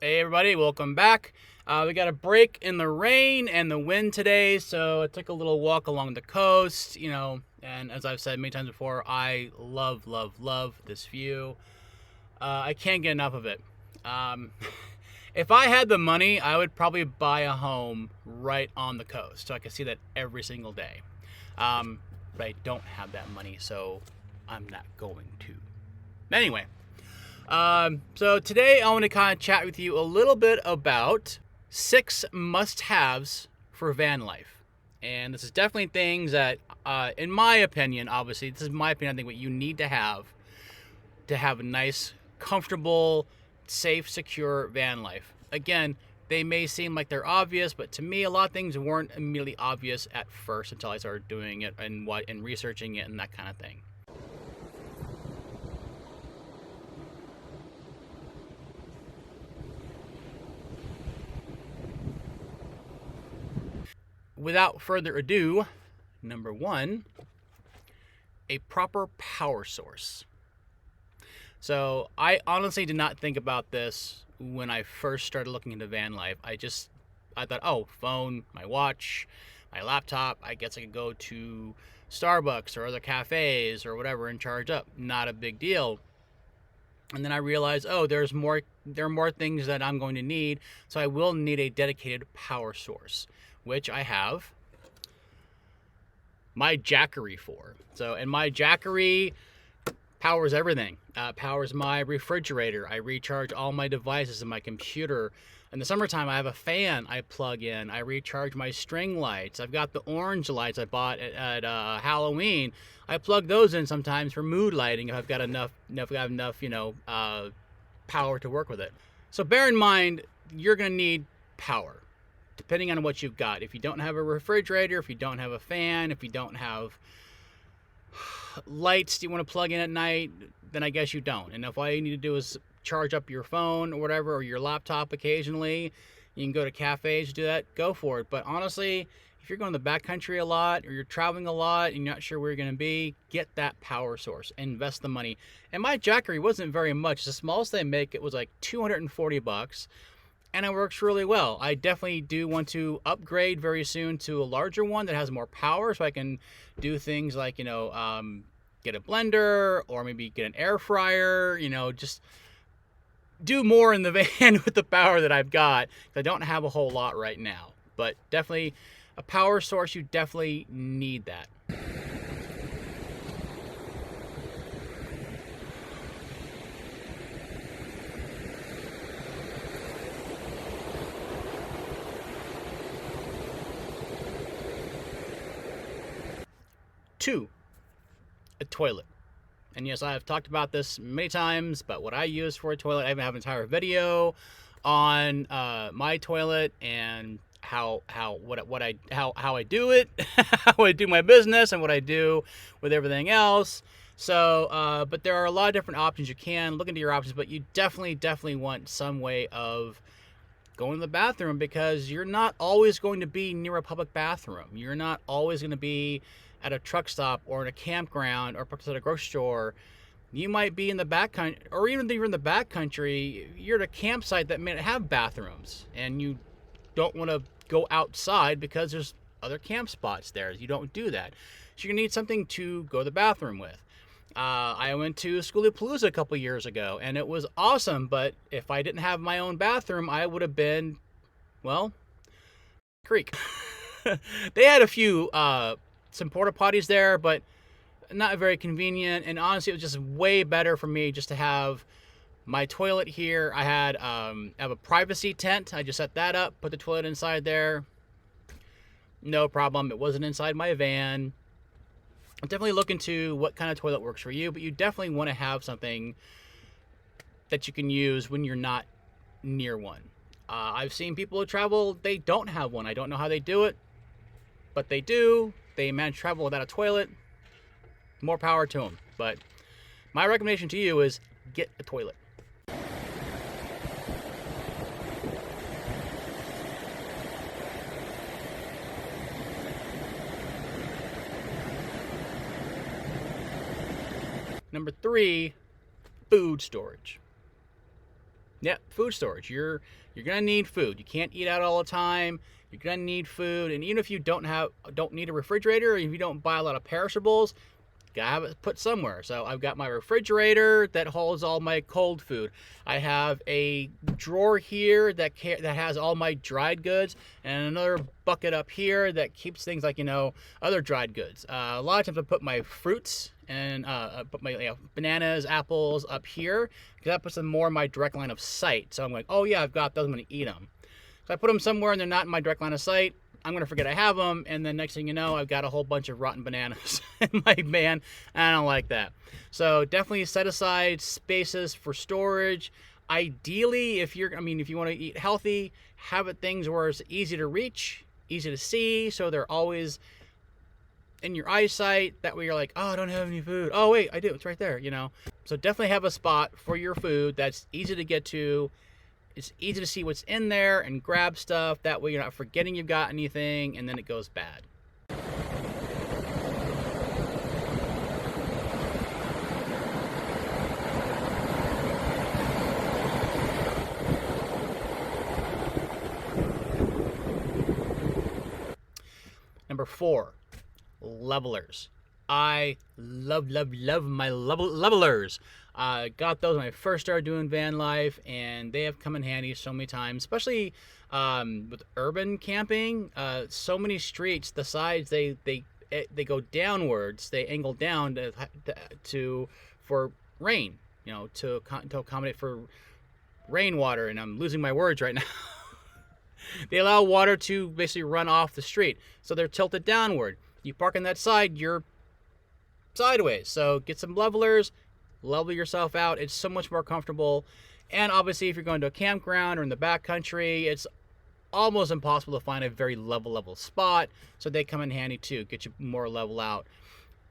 Hey everybody, welcome back. We got a break in the rain and the wind today, so I took a little walk along the coast, and as I've said many times before, I love, love, love this view. I can't get enough of it. Um, if I had the money, I would probably buy a home right on the coast, so I could see that every single day. But I don't have that money, so I'm not going to. Anyway, so today I want to kind of chat with you a little bit about 6 must-haves for van life. And this is definitely things that, in my opinion, obviously, this is my opinion, I think what you need to have a nice, comfortable, safe, secure van life. Again, they may seem like they're obvious, but to me, a lot of things weren't immediately obvious at first until I started doing it and researching it and that kind of thing. Without further ado, number one, a proper power source. So I honestly did not think about this when I first started looking into van life. I thought, oh, phone, my watch, my laptop. I guess I could go to Starbucks or other cafes or whatever and charge up. Not a big deal. And then I realized, oh, there are more things that I'm going to need, so I will need a dedicated power source, which I have my Jackery for. And my Jackery powers everything. Powers my refrigerator. I recharge all my devices in my computer. In the summertime, I have a fan I plug in. I recharge my string lights. I've got the orange lights I bought at Halloween. I plug those in sometimes for mood lighting if I've got enough, power to work with it. So bear in mind, you're going to need power, depending on what you've got. If you don't have a refrigerator, if you don't have a fan, if you don't have lights you want to plug in at night, then I guess you don't. And if all you need to do is charge up your phone or whatever, or your laptop occasionally, you can go to cafes, do that, go for it. But honestly, if you're going to the backcountry a lot or you're traveling a lot and you're not sure where you're going to be, get that power source, invest the money. And my Jackery wasn't very much. The smallest they make, it was like $240, and it works really well. I definitely do want to upgrade very soon to a larger one that has more power, so I can do things like get a blender or maybe get an air fryer. Just do more in the van with the power that I've got. I don't have a whole lot right now, but definitely a power source. You definitely need that. Two, a toilet. And yes, I have talked about this many times, but what I use for a toilet, I even have an entire video on my toilet and how I do it, how I do my business, and what I do with everything else. But there are a lot of different options. You can look into your options, but you definitely want some way of going to the bathroom, because you're not always going to be near a public bathroom. You're not always going to be at a truck stop or in a campground or at a grocery store. You might be in the back country, or even if you're in the back country, you're at a campsite that may not have bathrooms, and you don't want to go outside because there's other camp spots there. You don't do that. So you need something to go to the bathroom with. I went to Schoolypalooza a couple years ago, and it was awesome, but if I didn't have my own bathroom, I would have been, well, creek. They had some porta potties there, but not very convenient, and honestly, it was just way better for me just to have my toilet here. I have a privacy tent. I just set that up, put the toilet inside there. No problem. It wasn't inside my van. Definitely look into what kind of toilet works for you, but you definitely want to have something that you can use when you're not near one. I've seen people who travel, they don't have one. I don't know how they do it, but they do. They manage to travel without a toilet. More power to them. But my recommendation to you is get a toilet. Number 3, food storage. Yeah, food storage. You're gonna need food. You can't eat out all the time. You're gonna need food, and even if you don't need a refrigerator, or if you don't buy a lot of perishables, gotta have it put somewhere. So I've got my refrigerator that holds all my cold food. I have a drawer here that has all my dried goods, and another bucket up here that keeps things like other dried goods. A lot of times I put my fruits and put my bananas, apples up here because that puts them more in my direct line of sight. So I'm like, oh yeah, I've got those. I'm gonna eat them. So I put them somewhere and they're not in my direct line of sight. I'm going to forget I have them, and then next thing you know, I've got a whole bunch of rotten bananas in my van, and I don't like that. So definitely set aside spaces for storage. Ideally, if you want to eat healthy, have it things where it's easy to reach, easy to see, so they're always in your eyesight. That way you're like, oh, I don't have any food. Oh, wait, I do. It's right there, So definitely have a spot for your food that's easy to get to. It's easy to see what's in there and grab stuff. That way you're not forgetting you've got anything and then it goes bad. Number 4, levelers. I love my levelers. Got those when I first started doing van life, and they have come in handy so many times, especially with urban camping. So many streets, the sides they go downwards, they angle down for rain, to accommodate for rainwater. And I'm losing my words right now. They allow water to basically run off the street, so they're tilted downward. You park on that side, you're sideways. So get some levelers, level yourself out. It's so much more comfortable. And obviously, if you're going to a campground or in the backcountry, it's almost impossible to find a very level spot. So they come in handy too. Get you more level out.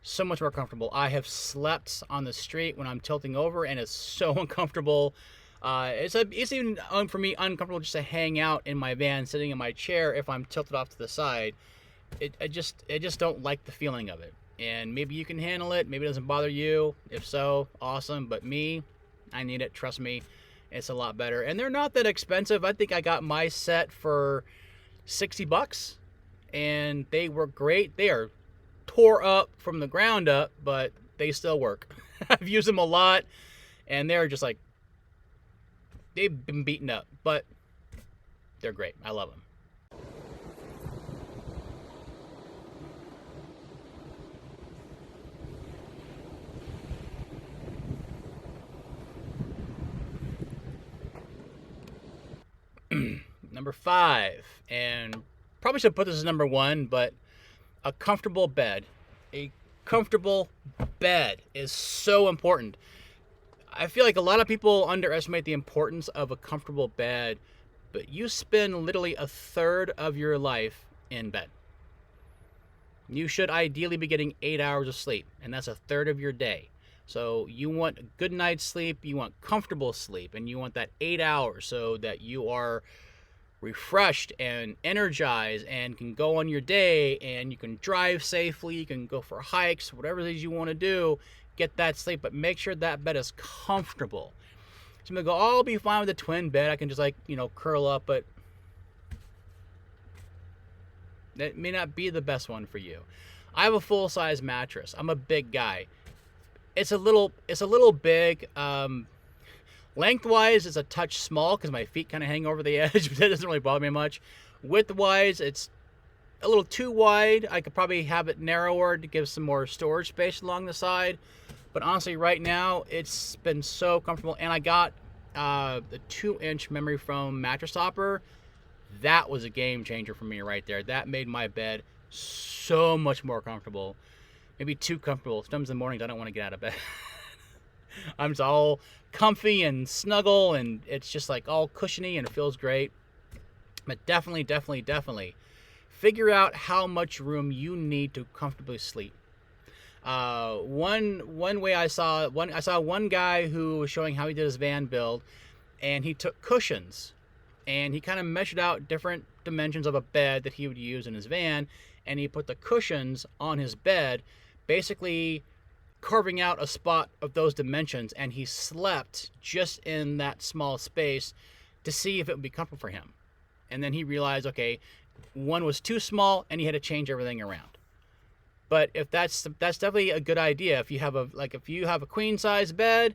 So much more comfortable. I have slept on the street when I'm tilting over, and it's so uncomfortable. It's even for me uncomfortable just to hang out in my van, sitting in my chair if I'm tilted off to the side. I just don't like the feeling of it. And maybe you can handle it. Maybe it doesn't bother you. If so, awesome. But me, I need it. Trust me, it's a lot better. And they're not that expensive. I think I got my set for $60, and they work great. They are tore up from the ground up, but they still work. I've used them a lot, and they're just like, they've been beaten up, but they're great. I love them. Number 5, and probably should put this as number 1, but a comfortable bed. A comfortable bed is so important. I feel like a lot of people underestimate the importance of a comfortable bed, but you spend literally a third of your life in bed. You should ideally be getting 8 hours of sleep, and that's a third of your day. So you want a good night's sleep, you want comfortable sleep, and you want that 8 hours so that you are refreshed and energized and can go on your day, and you can drive safely, you can go for hikes, whatever it is you want to do. Get that sleep, but make sure that bed is comfortable. So I'm gonna go, oh, I'll be fine with a twin bed. I can just curl up, but that may not be the best one for you. I have a full-size mattress. I'm a big guy. It's a little big. Lengthwise, it's a touch small because my feet kind of hang over the edge, but that doesn't really bother me much. Widthwise, it's a little too wide. I could probably have it narrower to give some more storage space along the side. But honestly, right now, it's been so comfortable. And I got the 2-inch memory foam mattress topper. That was a game changer for me right there. That made my bed so much more comfortable. Maybe too comfortable. Sometimes in the mornings, I don't want to get out of bed. I'm just all comfy and snuggle, and it's just like all cushiony, and it feels great. But definitely figure out how much room you need to comfortably sleep. One way I saw one guy who was showing how he did his van build, and he took cushions, and he kind of measured out different dimensions of a bed that he would use in his van, and he put the cushions on his bed, basically carving out a spot of those dimensions, and he slept just in that small space to see if it would be comfortable for him. And then he realized, okay, one was too small, and he had to change everything around. But if that's definitely a good idea. If you have a queen size bed,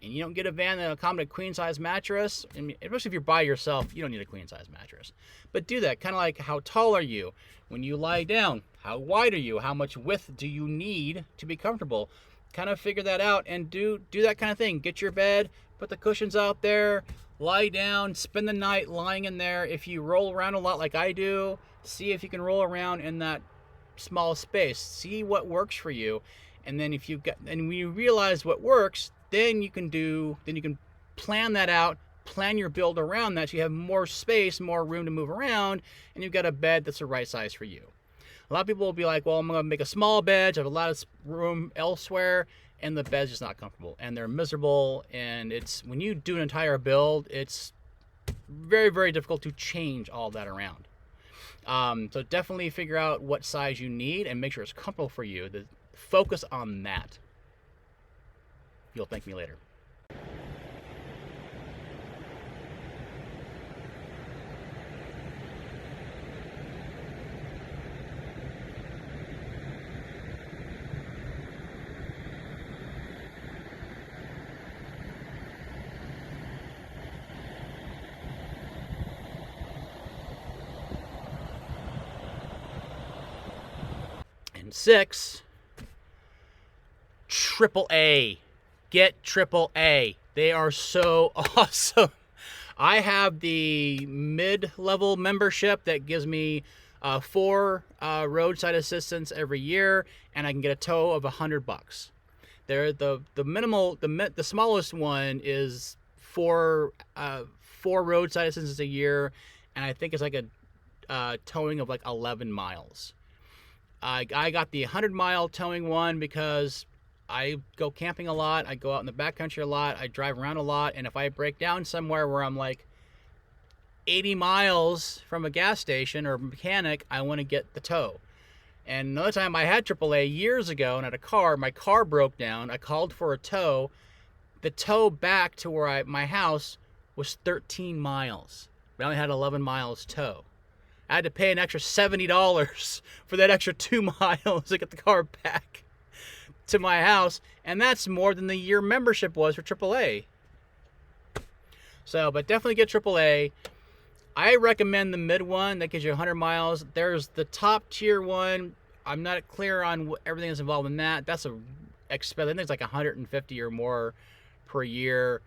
and you don't get a van that'll accommodate a queen size mattress, and especially if you're by yourself, you don't need a queen size mattress. But do that. Kind of like, how tall are you when you lie down? How wide are you? How much width do you need to be comfortable? Kind of figure that out and do that kind of thing. Get your bed, put the cushions out there, lie down, spend the night lying in there. If you roll around a lot like I do, see if you can roll around in that small space. See what works for you. And then when you realize what works, then you can plan that out, plan your build around that, so you have more space, more room to move around, and you've got a bed that's the right size for you. A lot of people will be like, well, I'm going to make a small bed, I have a lot of room elsewhere, and the bed's just not comfortable, and they're miserable, and when you do an entire build, it's very, very difficult to change all that around. So definitely figure out what size you need and make sure it's comfortable for you. Focus on that. You'll thank me later. And 6, AAA. Get AAA. They are so awesome. I have the mid-level membership that gives me 4 roadside assistance every year, and I can get a tow of $100. They're the smallest one is 4 roadside assistance a year, and I think it's like a towing of like 11 miles. I got the 100-mile towing one because I go camping a lot, I go out in the backcountry a lot, I drive around a lot, and if I break down somewhere where I'm like 80 miles from a gas station or mechanic, I want to get the tow. And another time I had AAA years ago, and my car broke down, I called for a tow. The tow back to where my house was 13 miles. I only had 11 miles tow. I had to pay an extra $70 for that extra 2 miles to get the car back to my house, and that's more than the year membership was for AAA. So, but definitely get AAA. I recommend the mid one that gives you 100 miles. There's the top tier one. I'm not clear on everything that's involved in that. That's expensive. I think it's like 150 or more per year.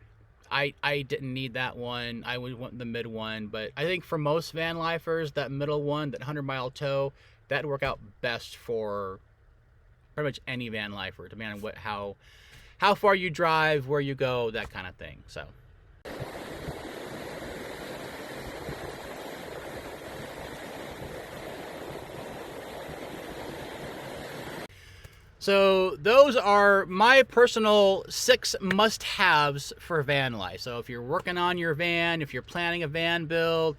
I didn't need that one. I would want the mid one, but I think for most van lifers, that middle one, that 100-mile tow, that'd work out best for pretty much any van lifer, depending on how far you drive, where you go, that kind of thing. So those are my personal 6 must-haves for van life. So if you're working on your van, if you're planning a van build,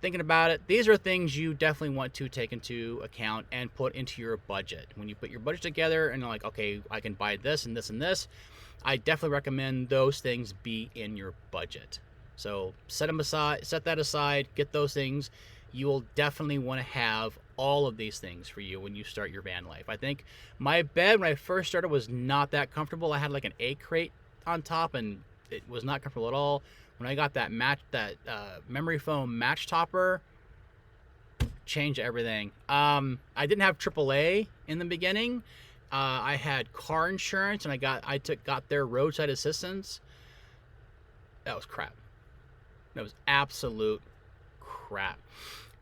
thinking about it, these are things you definitely want to take into account and put into your budget. When you put your budget together and you're like, okay, I can buy this and this and this, I definitely recommend those things be in your budget. So set that aside, get those things. You will definitely want to have all of these things for you when you start your van life. I think my bed when I first started was not that comfortable. I had like an A crate on top and it was not comfortable at all. When I got that memory foam match topper, changed everything. I didn't have AAA in the beginning. I had car insurance and I got their roadside assistance. That was crap. That was absolute crap.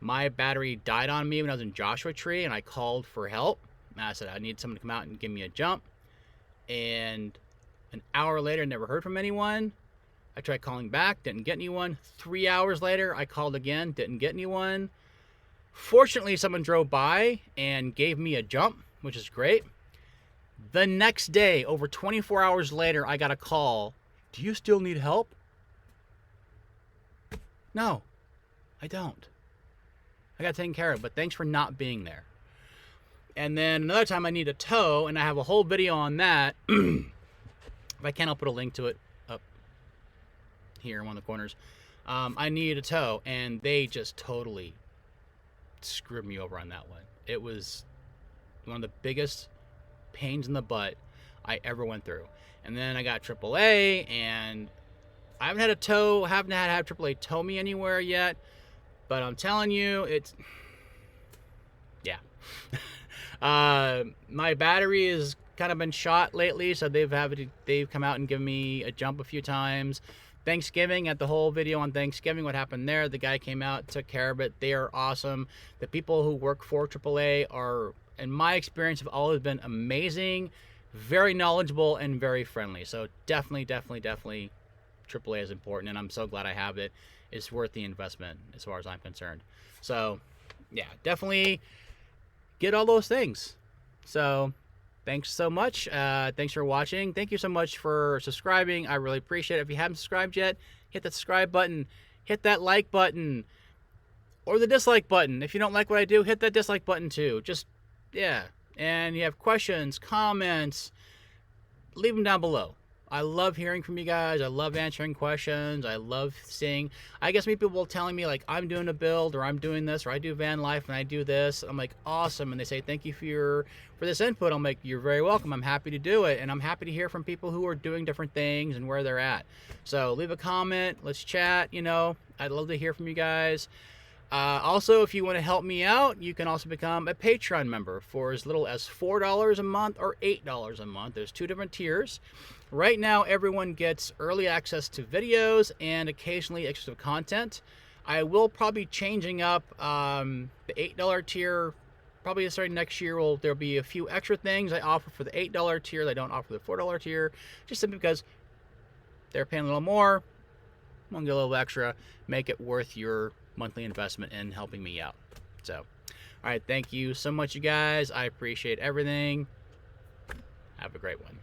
My battery died on me when I was in Joshua Tree, and I called for help. And I said I need someone to come out and give me a jump. And an hour later, never heard from anyone. I tried calling back, didn't get anyone. 3 hours later, I called again, didn't get anyone. Fortunately, someone drove by and gave me a jump, which is great. The next day, over 24 hours later, I got a call. Do you still need help? No, I don't. I got taken care of, but thanks for not being there. And then another time I need a tow, and I have a whole video on that. If I can, I'll put a link to it up here in one of the corners. I needed a tow, and they just totally screwed me over on that one. It was one of the biggest pains in the butt I ever went through. And then I got AAA, and I haven't had AAA tow me anywhere yet. But I'm telling you, it's, yeah. My battery has kind of been shot lately, so they've come out and given me a jump a few times. Thanksgiving, at the whole video on Thanksgiving, what happened there, the guy came out, took care of it. They are awesome. The people who work for AAA are, in my experience, have always been amazing, very knowledgeable, and very friendly. So definitely AAA is important, and I'm so glad I have it. It's worth the investment as far as I'm concerned. So yeah, definitely get all those things. So thanks so much. Thanks for watching. Thank you so much for subscribing. I really appreciate it. If you haven't subscribed yet, hit that subscribe button, hit that like button, or the dislike button. If you don't like what I do, hit that dislike button too. Just, yeah. And you have questions, comments, leave them down below. I love hearing from you guys. I love answering questions. I love seeing, I guess, people telling me like, I'm doing a build, or I'm doing this, or I do van life and I do this. I'm like, awesome. And they say, thank you for this input. I'm like, you're very welcome. I'm happy to do it. And I'm happy to hear from people who are doing different things and where they're at. So leave a comment. Let's chat. You know, I'd love to hear from you guys. Also, if you want to help me out, you can also become a Patreon member for as little as $4 a month or $8 a month. There's 2 different tiers. Right now, everyone gets early access to videos and occasionally exclusive content. I will probably be changing up the $8 tier. Probably starting next year, there'll be a few extra things I offer for the $8 tier that I don't offer the $4 tier, just simply because they're paying a little more. I'm going to get a little extra, make it worth your monthly investment in helping me out. So, all right, thank you so much, you guys. I appreciate everything. Have a great one.